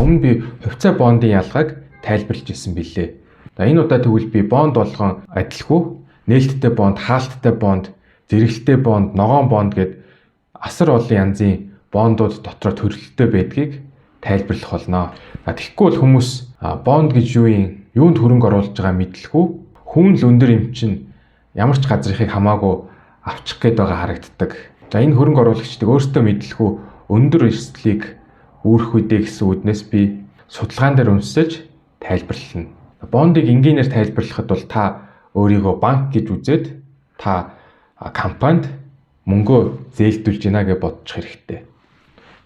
Өмнө би хувьцаа бондын ялгааг тайлбарлаж ирсэн билээ. За энэ удаа тэгвэл би бонд болгон адилгүй нээлттэй бонд, хаалттай бонд, зэрэглэлтэй бонд, ногоон бонд гэд асар олон янзын бондууд дотроо төрөлттэй байдгийг тайлбарлах болно. Тэгэхгүй бол хүмүүс бонд гэж юунд хөрөнгө оруулж байгаа мэдлэхгүй, хүн л өндөр эмчин ямар ч газрыг хамаагүй авчих гээд байгаа харагддаг. За энэ хөрөнгө оруулагчдыг өөрсдөө мэдлэхгүй өндөр эрсдлийг үүрэх үедээ гэсэн үднээс би судалгаан дээр үндэслэж тайлбарлана. Бондыг энгийнээр тайлбарлахад бол та өөрийгөө банк гэж үзээд та компанид мөнгөө зээлдүүлж гинэ гэж бодчих хэрэгтэй.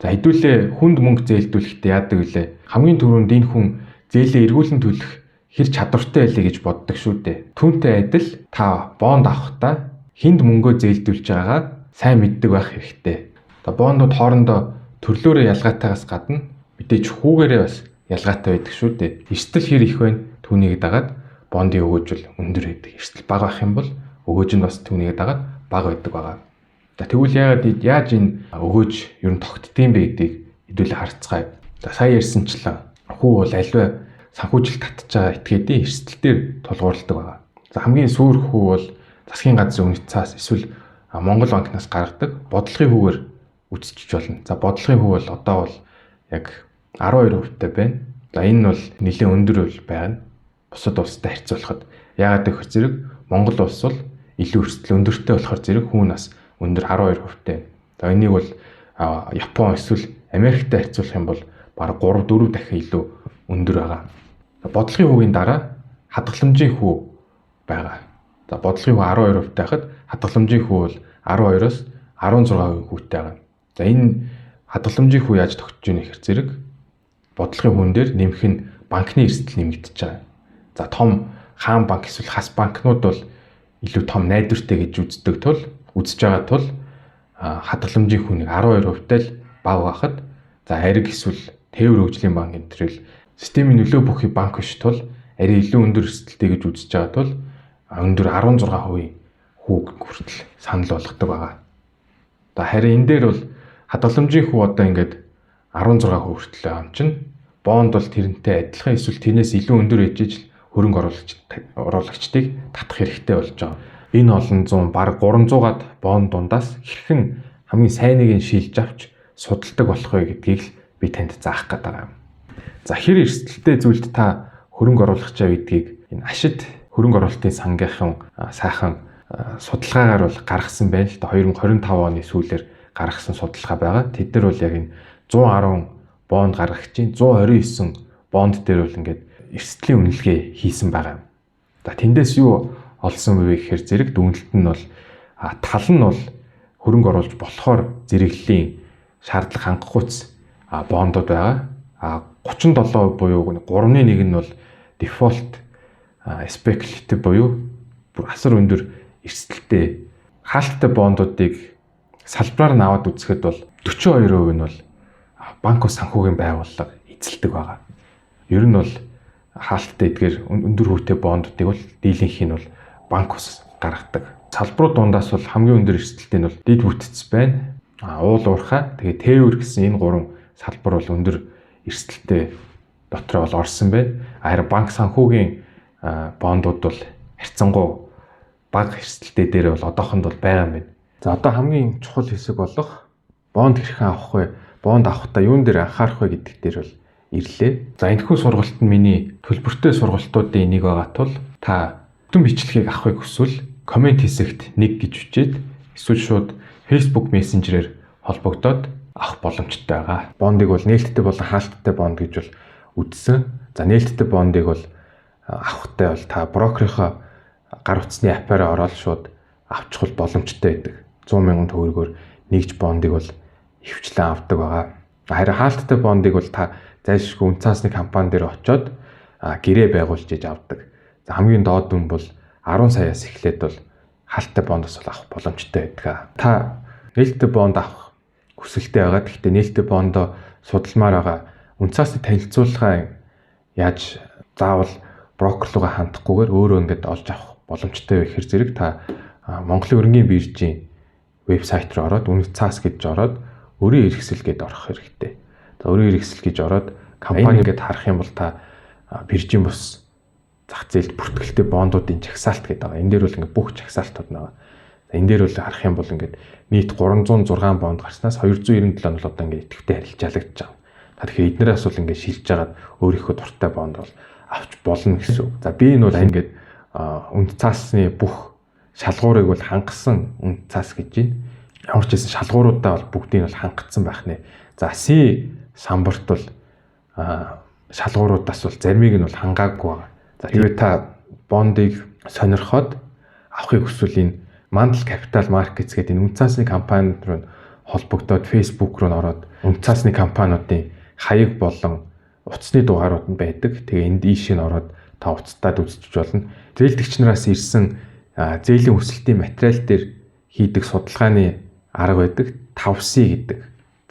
За хэдүүлээ хүнд мөнгө зээлдүүлэхдээ яадаг вүлээ? Хамгийн түрүүнд энэ хүн зээлээ эргүүлэн төлөх хэр чадвартай байлээ гэж боддог шүү дээ. Түүнтэй адил та бонд авахдаа хүнд мөнгөө зээлдүүлж байгаагаа сайн мэддэг байх хэрэгтэй. Бондууд хоорондоо төрлөөрөө ялгаатайгаас гадна мэдээж хүүгээрээ бас ялгаатай байдаг шүү дээ. Эрсдэл хэр их вэ? Түүнийг дагаад бондын өгөөжөл өндөр байдаг. Эрсдэл бага байх юм бол өгөөж нь бас түүнийг дагаад бага байдаг байгаа. Тэгвэл яаж энэ өгөөж ер нь тогтдсон бэ гэдгийг хэдүүлээ харцгаая. Сая ярьсанчлан хүү бол аливаа санхүүжилт татж байгаа этгээдийн эрсдэл дээр тулгуурладаг байгаа. Хамгийн сүүр хүү бол засгийн газрын үнэт цаас эсвэл Монгол банкнаас гаргадаг бодлогын хүүгээр үтсчиж болно. Бодлогын хүү бол одоо бол яг 12% байна. Энэ нь бол нэлээд өндөр байна. Бусад улстай харьцуулахад. Яагаад гэвэл зэрэг Монгол улс бол илүү эрсдэл өндөртэй болохоор зэрэг хүн нас өндөр 12%. Энийг бол Япон эсвэл Америктэй харьцуулах юм бол бараг 3-4 дахин илүү өндөр байгаа. Бодлогын хүүгийн дараа хадгаламжийн хүү байгаа. Бодлогын хүү 12% байхад хадгаламжийн хүү бол 12-оос 16% хүүтэй байгаа. Энэ хадгаламжийн хүү яаж тогтж ийнэ гэхээр зэрэг бодлогын хүүн дээр нэмэх нь банкны эрсдэл нэмэгдэж байгаа. Том хаан банк эсвэл хас банкнууд бол илүү том найдвартай гэж үзэж байгаа тул хадгаламжийн хүүнийг 12%-тай л бага байхад ариг эсвэл тээвэр хөгжлийн банк энэ төрөл системийн нөлөө бүхий банк биш тул арай илүү өндөр эрсдэлтэй гэж үзэж байгаа тул өндөр 16% хүүг хүртэл санал болгодог байгаа. Харин энэ дээр бол хадгаламжийн хүү одоо ингээд 16% хүртэл амжина. Бонд бол тэрнтэй адилхан эсвэл тэрнээс илүү өндөр ээжиж хөрөнгө оруулагчдыг татах хэрэгтэй болж байгаа. Энэ олон зуун бараг 300-аад бонд дундаас хэрхэн хамгийн сайныг нь шилж авч судалдаг болох вэ гэдгийг л би танд заах гээд байгаа юм. Хэр эрсдэлтэй зүйлд та хөрөнгө оруулахчаа гэдгийг энэ ашид хөрөнгө оруулалтын сангийнхан сайхан судалгаагаар бол гаргасан байна л да. 2025 оны сүүлээр гаргасан судалгаа байгаа. Тэд нар бол яг энэ 110 бонд гаргагчийн 129 бонд дээр бол ингээд эрсдлийн үнэлгээ хийсэн байгаа юм. Тэндээс юу олсон бэ гэхээр зэрэг дүгнэлт нь бол тал нь бол хөрөнгө оруулж болохоор зэрэглэлийн шаардлага хангахуйц бондууд байгаа. 37% буюу 3/1 нь бол дефолт speculative буюу бүр асар өндөр эрсдэлтэй хаалттай бондуудыг салбараар нь аваад үзэхэд бол 42% нь бол банк ус санхүүгийн байгууллага эзэлдэг байгаа. Ер нь бол хаалттай эдгээр өндөр хүүтэй бондуудыг бол дийлэнх нь бол банк ус гаргадаг. Салбарууд дундаас бол хамгийн өндөр эрсдэлтэй нь бол дэд бүтц байна. Уул уурхай, тэгээ тээвэр гэсэн энэ гурван салбар бол өндөр эрсдэлтэй дотроо бол орсон байна. Харин банк санхүүгийн бондууд бол харьцангуй бага эрсдэлтэй дээр бол одоохонд бол байгаа юм байна. Одоо хамгийн чухал хэсэг болох бонд хэрхэн авах вэ? Бонд авахдаа юун дээр анхаарах вэ гэдэг дээр бол ирлээ. Энэхүү сургалт нь миний төлбөртэй сургалтуудын нэг байгаа тул та бүтэн бичлэгийг авахыг хүсвэл комент хэсэгт 1 гэж бичээд эсвэл шууд Facebook Messenger-ээр холбогдоод авах боломжтой байгаа. Бондыг бол нээлттэй болон хаалттай бонд гэж бол үзсэн. Нээлттэй бондыг бол авахтай бол та брокерийнхоо гар утасны аппаараа ороод шууд авчих боломжтой байдаг. 100,000 төгрөгөөр нэгж бондыг бол хөвчлэн авдаг байгаа. Харин хаалттай бондыг бол та зайлшгүй үн цаасны компани дээр очиод гэрээ байгуулж иж авдаг. Хамгийн доод дүн бол 10 саяас эхлээд бол хаалттай бондоос бол авах боломжтой байдаг. Та нээлттэй бонд авах хүсэлтэй байгаа. Гэхдээ нээлттэй бондоо судалмаар байгаа. Үн цасны танилцуулгын яаж заавал брокер руугаа хандахгүйгээр өөрөө ингээд олж авах боломжтой гэхээр зэрэг та Монголын өрнгийн биржийн вебсайт руу ороод үнэт цаас гэж ороод өрийн хэрэгсэл гээд орох хэрэгтэй. Өрийн хэрэгсэл гэж ороод компани ингээд харах юм бол та биржийн бус зах зээлд бүртгэлтэй бондуудын жагсаалт гэдэг байгаа. Энэ дээр бол ингээд бүх жагсаалтууд байгаа. Энэ дээр бол харах юм бол ингээд нийт 306 бонд гарснаас 297 нь бол одоо ингээд идэвхтэй харилцаалагдаж байгаа. Та тэгэхээр эднээс бол ингээд шилж жагаад өөрийнхөө дуртай бонд бол авч болно гэсэн үг. За би энэ бол ингээд үнд цаасны бүх шалгуурыг бол хангасан үнд цаас гэж байна. Ямар ч гэсэн шалгууруудаа бол бүгдийг бол хангацсан байх нэ. За C самбарт бол шалгууруудаас бол заримыг нь бол хангаагүй байгаа. За хэрвээ та бондыг сонирхоод авахыг хүсвэл энэ Mandel Capital Markets гэдэг энэ үнд цаасны компанид руу холбогдоод Facebook руу ороод үнд цаасны компаниудын хаяг болон утасны дугаарууд нь байдаг. Тэгээ энд ийшээ нь ороод та уцтаад үзчих болно. Зээлдэгч нараас ирсэн зээлийн өсөлтийн материал дээр хийдэг судалгааны арга байдаг 5C гэдэг.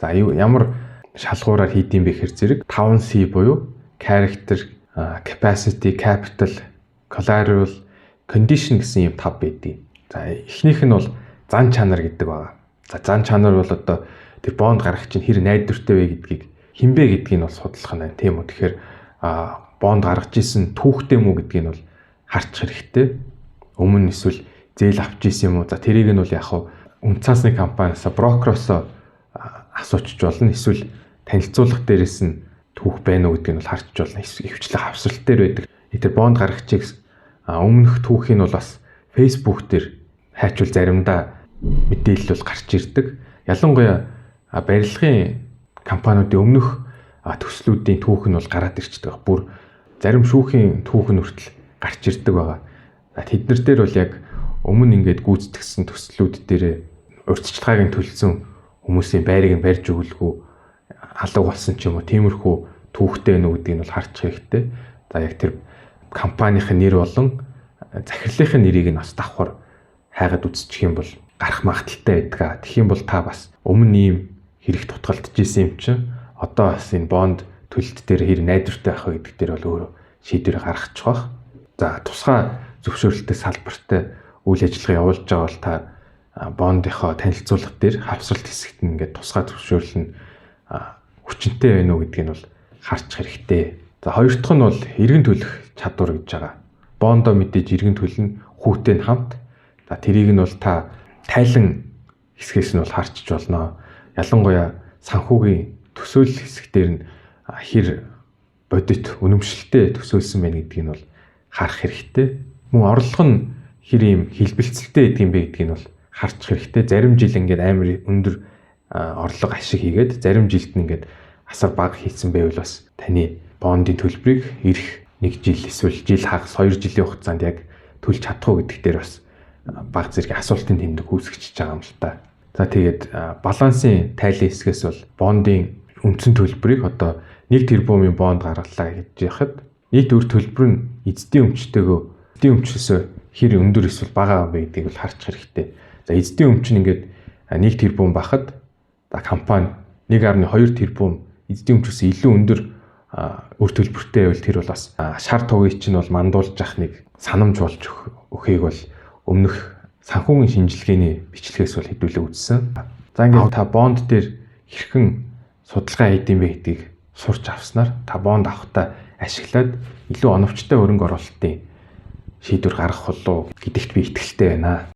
За ямар шалгуураар хийдэм бэ гэхээр зэрэг 5C буюу character, capacity, capital, collateral, condition гэсэн юм 5 байдаг. За эхнийх нь бол зан чанар гэдэг байгаа. За зан чанар бол одоо тэр бонд гаргагч нь хэр найдвартай вэ гэдгийг хинбэ гэдгийг нь бол судлах нь байна. Тийм үү. Тэгэхээр бонд гаргаж исэн түүхтэй мүү гэдгийг нь бол харчих хэрэгтэй. Өмнө эсвэл зээл авч исэн юм уу? За тэрийг нь бол яг үнд цаасны компаниас брокероос асуучж болно. Эсвэл танилцуулга дээрээс нь түүх байна уу гэдгийг нь бол харж болно. Хвчлэг хавсралт дээр байдаг. Тэр бонд гаргагчийг өмнөх түүхийг нь бол бас Facebook дээр хайчвал заримдаа мэдээлэл бол гарч ирдэг. Ялангуяа барилгын компаниудын өмнөх төслүүдийн түүх нь бол гараад ирчдэг. Бүр зарим шүүхийн түүх нь хүртэл гарч ирдэг байгаа. Тэднэр дээр бол яг өмнө ингээд гүйцэтгсэн төслүүд дээр урьдчилгааг нь төлсөн хүмүүсийн байрыг нь барьж өгөлгүй алга болсон ч юм уу тиймэрхүү түүхтэй нүү гэдгийг нь бол харж хэрэгтэй. За яг тэр компанийн нэр болон захирлын нэрийг нь бас давхар хайгаад үзчих юм бол гарах магадaltaй байдаг. Тэгэх юм бол та бас өмнө ийм хэрэг тутгалтж исэн юм чинь одоо бас энэ бонд төлөлт дээр хэр найдвартай байх вэ гэдэг дээр бол өөрөө шийдвэр гаргачих واخ. За тусгай зөвшөөрлөлтөй салбартай үйл ажиллагаа явуулж байгаа бол та бондынхоо танилцуулга дээр хавсралт хэсэгт нь ингээд тусгай зөвшөөрөл нь хүчинтэй байна уу гэдгийг нь бол харчих хэрэгтэй. За хоёр дахь нь бол эргэн төлөх чадвар гэж байгаа. Бондоо мэдээж эргэн төлнө хүүтэй нь хамт. За тэрийг нь бол та тайлан хэсгээс нь бол харчиж болно. Ялангуяа санхүүгийн төсөөлөл хэсгээр нь хэр бодит үнэмшилтэй төсөөлсөн байна гэдгийг нь бол харах хэрэгтэй. Мөн орлого нь хэр ийм хэлбэлцэлтэй гэдэг юм бэ гэдгийг нь бол харчих хэрэгтэй. Зарим жил ингээд амар өндөр орлого ашиг хийгээд зарим жилд нь ингээд асар бага хийсэн байвал бас таны бондын төлбөрийг ирэх 1 жил эсвэл жил хагас 2 жилийн хугацаанд яг төлж чадах уу гэдэг дээр бас бага зэрэг асуултын тэмдэг үүсгэж байгаа юм л та. За тэгээд балансын тайлын хэсгээс бол бондын үндсэн төлбөрийг одоо 1 тэрбумын бонд гаргалаа гэж яхад нийт өр төлбөр нь эзэдийн өмчтэйгөө эзэдийн өмчөөсөө хэр өндөр эсвэл бага юм бэ гэдгийг бол харчих хэрэгтэй. За эзэдийн өмч нь ингээд 1 тэрбум бахад за компани 1.2 тэрбум эзэдийн өмчөөс илүү өндөр өр төлбөртэй байвал тэр бол бас шар тугыг чинь бол мандуулж ах нэг санамж болж өгөхийг бол өмнөх санхүүгийн шинжилгээний бичлэгээс бол хэдүүлээ үзсэн. За ингээд та бонд дээр хэрхэн судалгаа хийдэм бэ гэдгийг сурч авснаар та бонд авахтаа ашиглаад илүү оновчтой хөрөнгө оруулалтын шийдвэр гаргах болов гэдэгт би итгэлтэй байна.